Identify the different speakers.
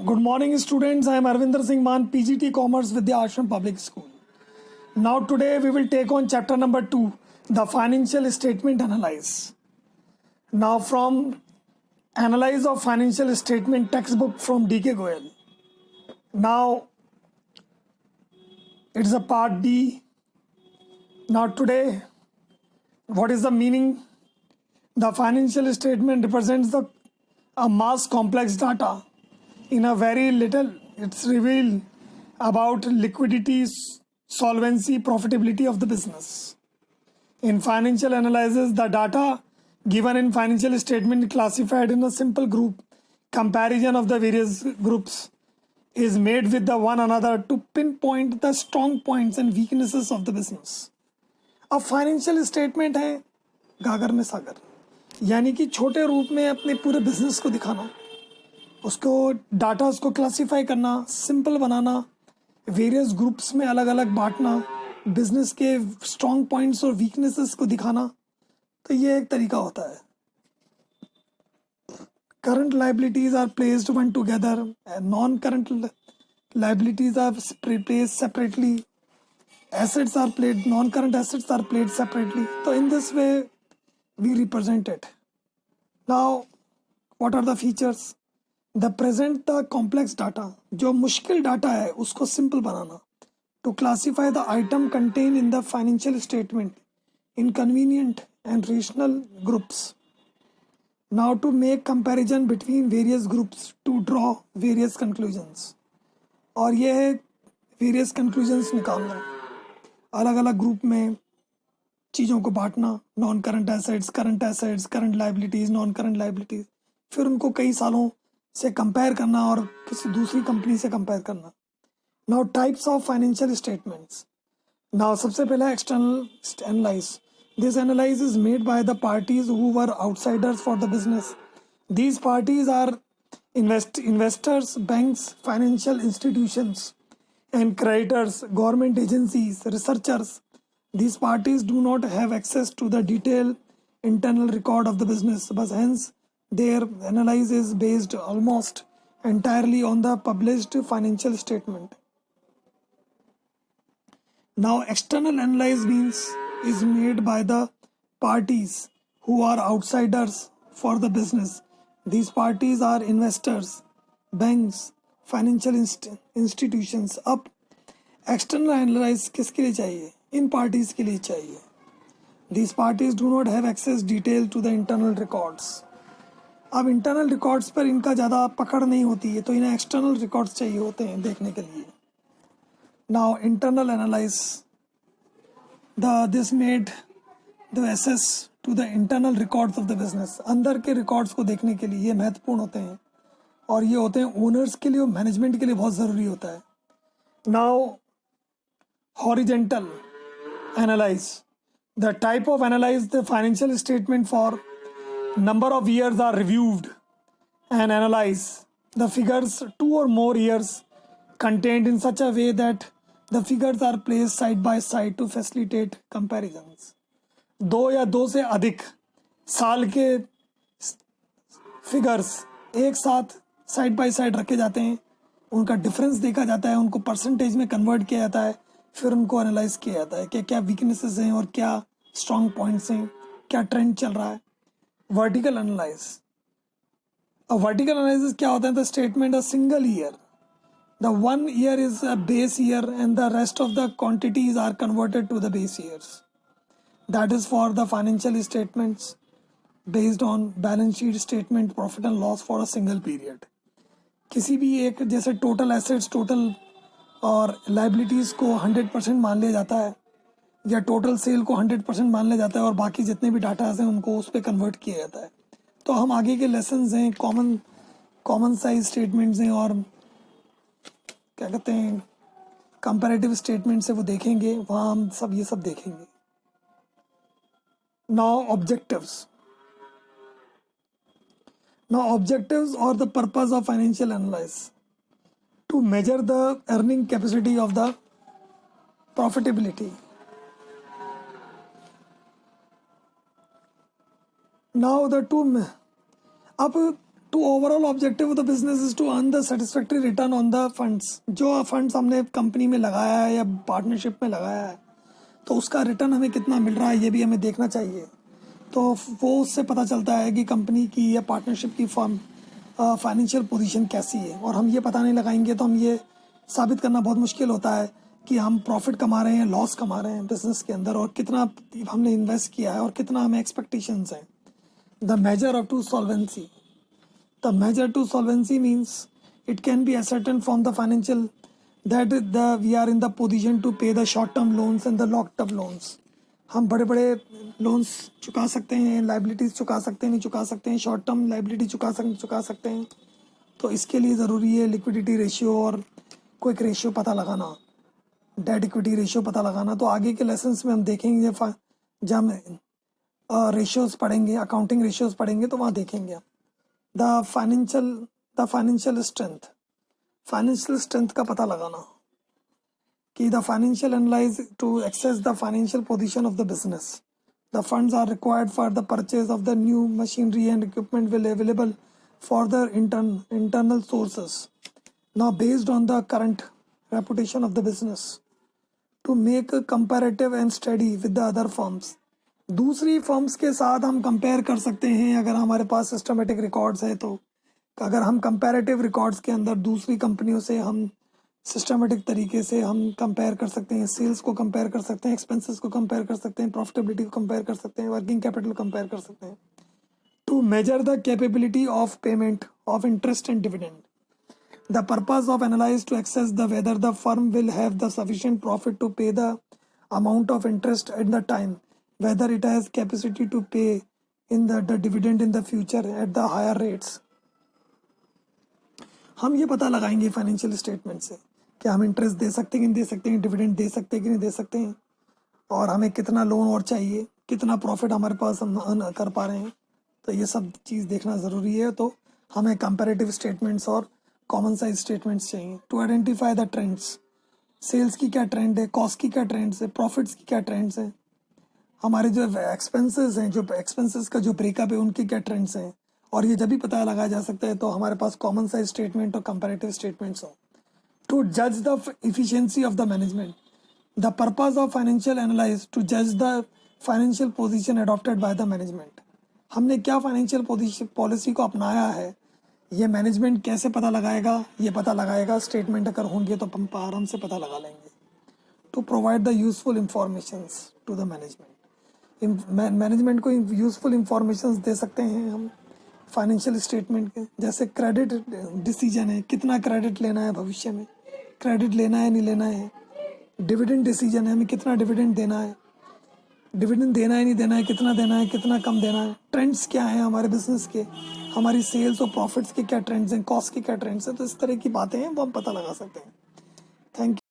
Speaker 1: Good morning, students. I am Arvinder Singh Man, PGT Commerce Vidya Ashram Public School. Now, today we will take on chapter number 2, the financial statement analysis. Now, from Analyze of Financial Statement textbook from DK Goyal. Now, it's a part D. Now, today, what is the meaning? The financial statement represents a mass complex data. In a very little, it's revealed about liquidity, solvency, profitability of the business. In financial analysis, the data given in financial statement classified in a simple group. Comparison of the various groups is made with the one another to pinpoint the strong points and weaknesses of the business. अब financial statement है गागर में सागर, यानी कि छोटे रूप में अपने पूरे बिजनेस को दिखाना, उसको डाटा उसको क्लासिफाई करना, सिंपल बनाना, वेरियस ग्रुप्स में अलग अलग बांटना, बिजनेस के स्ट्रॉन्ग पॉइंट्स और वीकनेसेस को दिखाना, तो ये एक तरीका होता है. Current liabilities are placed one together, non current liabilities are placed separately, assets are played, non-current assets are played separately. So in this way we represent it. Now what are the features? The present the complex data, जो मुश्किल data है उसको simple banana. To classify the item contained in the financial statement in convenient and rational groups. Now to make comparison between various groups to draw various conclusions. और ये है various conclusions निकालना, अलग अलग ग्रुप में चीज़ों को बांटना, non current assets, current liabilities, non current liabilities, फिर उनको कई सालों से कंपेयर करना और किसी दूसरी कंपनी से कंपेयर करना. Now types of financial statements. Now सबसे पहला external analyse. This analyse is made by the parties who were outsiders for the business. These parties are investors, banks, financial institutions and creditors, government agencies, researchers. These parties do not have access to the detailed internal record of the business, but hence their analysis is based almost entirely on the published financial statement. Now external analysis means is made by the parties who are outsiders for the business. These parties are investors, banks, financial institutions. अब external analyse किसके लिए चाहिए? इन parties के लिए चाहिए. These parties do not have access detail to the internal records. अब internal records पर इनका ज़्यादा पकड़ नहीं होती है, तो इन्हें एक्सटर्नल रिकॉर्ड्स चाहिए होते हैं देखने के लिए. Now internal analyse this made the access to the internal records of the business. अंदर के रिकॉर्ड्स को देखने के लिए ये महत्वपूर्ण होते हैं, और ये होते हैं ओनर्स के लिए और मैनेजमेंट के लिए बहुत ज़रूरी होता है. Now horizontal analyse. The type of analyse the financial statement for number of years are reviewed and analyse the figures 2 or more years contained in such a way that the figures are placed side by side to facilitate comparisons. 2 या 2 से अधिक साल के figures एक साथ side by side रखे जाते हैं, उनका डिफरेंस देखा जाता है, उनको परसेंटेज में कन्वर्ट किया जाता है, फिर उनको एनालाइज किया जाता है कि क्या वीकनेसेस हैं और क्या स्ट्रॉन्ग पॉइंट्स हैं, क्या ट्रेंड चल रहा है. Vertical analyse. वर्टिकल एनालिसिस क्या होता है? The statement a single year, the 1 year is a base year and the rest of the quantities are converted to the base years. That is for the financial statements based on balance sheet statement profit and loss for a single period. किसी भी एक, जैसे total assets, total और liabilities को 100% मान लिया जाता है, या टोटल सेल को 100% मान लिया जाता है, और बाकी जितने भी डाटाज हैं उनको उस पर कन्वर्ट किया जाता है. तो हम आगे के लेसन्स हैं, कॉमन साइज स्टेटमेंट्स हैं और क्या कहते हैं कंपैरेटिव स्टेटमेंट्स है, वो देखेंगे, वहाँ हम सब ये सब देखेंगे. Now objectives. Now objectives or the purpose of financial analysis to measure the earning capacity of the profitability. Now the two, अब to overall objective of the business is to earn the satisfactory return on the funds. जो funds हमने company में लगाया है या partnership में लगाया है, तो उसका रिटर्न हमें कितना मिल रहा है ये भी हमें देखना चाहिए। तो वो उससे पता चलता है कि कंपनी की या पार्टनरशिप की फर्म फाइनेंशियल पोजीशन कैसी है। और हम ये पता नहीं लगाएंगे तो हम ये साबित करना बहुत मुश्किल होता है कि हम प्रॉफिट कमा रहे हैं, लॉस कमा रहे हैं बिजनेस के अंदर, और कितना हमने इन्वेस्ट किया है और कितना हमें एक्सपेक्टेशंस हैं। The measure of to solvency, the measure to solvency means it can be ascertained from the financial that we are in the position to pay the short term loans and the long term loans। हम बड़े बड़े loans चुका सकते हैं, liabilities चुका सकते हैं, नहीं चुका सकते हैं, शॉर्ट टर्म लाइबिलिटी चुका सकते हैं। तो इसके लिए ज़रूरी है लिक्विडिटी रेशियो और क्विक रेशियो पता लगाना, डेट इक्विटी रेशियो पता लगाना। तो आगे के लेसन्स में हम देखेंगे, जब हम रेशियोज़ पढ़ेंगे, अकाउंटिंग रेशियोज़ पढ़ेंगे, तो वहाँ देखेंगे द फाइनेंशियल स्ट्रेंथ का पता लगाना कि the financial analyse to access the financial position of the business. The funds are required for the purchase of the new machinery and equipment will available for the internal sources now based on the current reputation of the business to make comparative and study with the other firms. दूसरी firms के साथ हम compare कर सकते हैं अगर हमारे पास systematic records है तो। अगर हम कंपैरेटिव रिकॉर्ड्स के अंदर दूसरी कंपनियों से हम सिस्टमेटिक तरीके से हम कंपेयर कर सकते हैं, सेल्स को कंपेयर कर सकते हैं, एक्सपेंसेस को कंपेयर कर सकते हैं, प्रॉफिटेबिलिटी को कंपेयर कर सकते हैं, वर्किंग कैपिटल कंपेयर कर सकते हैं। To measure the capability of payment of interest and dividend, the purpose of analyse to access the whether the firm will have the sufficient profit to pay the amount of interest at the time, whether it has capacity to pay in the dividend in the future at the higher rates। हम ये पता लगाएंगे financial statement से कि हम interest दे सकते हैं कि नहीं दे सकते हैं, डिविडेंड दे सकते हैं कि नहीं दे सकते हैं, और हमें कितना लोन और चाहिए, कितना प्रॉफिट हमारे पास हम अर्न कर पा रहे हैं। तो ये सब चीज़ देखना ज़रूरी है। तो हमें कंपैरेटिव स्टेटमेंट्स और कॉमन साइज स्टेटमेंट्स चाहिए to identify the trends. Sales की क्या ट्रेंड है, कॉस्ट की क्या ट्रेंड्स है, प्रॉफिट्स की क्या ट्रेंड्स हैं, हमारे जो एक्सपेंसेस हैं, जो एक्सपेंसेस का जो ब्रेकअप है उनके क्या ट्रेंड्स हैं। और ये जब भी पता लगाया जा सकता है तो हमारे पास कॉमन साइज स्टेटमेंट और कंपैरेटिव स्टेटमेंट्स हो। टू जज the efficiency of the management, the purpose of financial analyse to जज the financial position adopted by the management. हमने क्या फाइनेंशियल पॉलिसी को अपनाया है, ये मैनेजमेंट कैसे पता लगाएगा, ये पता लगाएगा स्टेटमेंट अगर होंगे तो हम आराम से पता लगा लेंगे। To provide the useful information to the management, management को यूज़फुल इंफॉर्मेशन दे सकते हैं हम फाइनेंशियल स्टेटमेंट के। जैसे क्रेडिट डिसीजन है, कितना क्रेडिट लेना है, भविष्य में क्रेडिट लेना है नहीं लेना है। डिविडेंड डिसीजन है, हमें कितना डिविडेंड देना है, डिविडेंड देना है नहीं देना है, कितना देना है, कितना कम देना है। ट्रेंड्स क्या हैं हमारे बिजनेस के, हमारी सेल्स और प्रॉफिट्स के क्या ट्रेंड्स हैं, कॉस्ट के क्या ट्रेंड्स हैं। तो इस तरह की बातें हैं वो हम पता लगा सकते हैं। Thank you.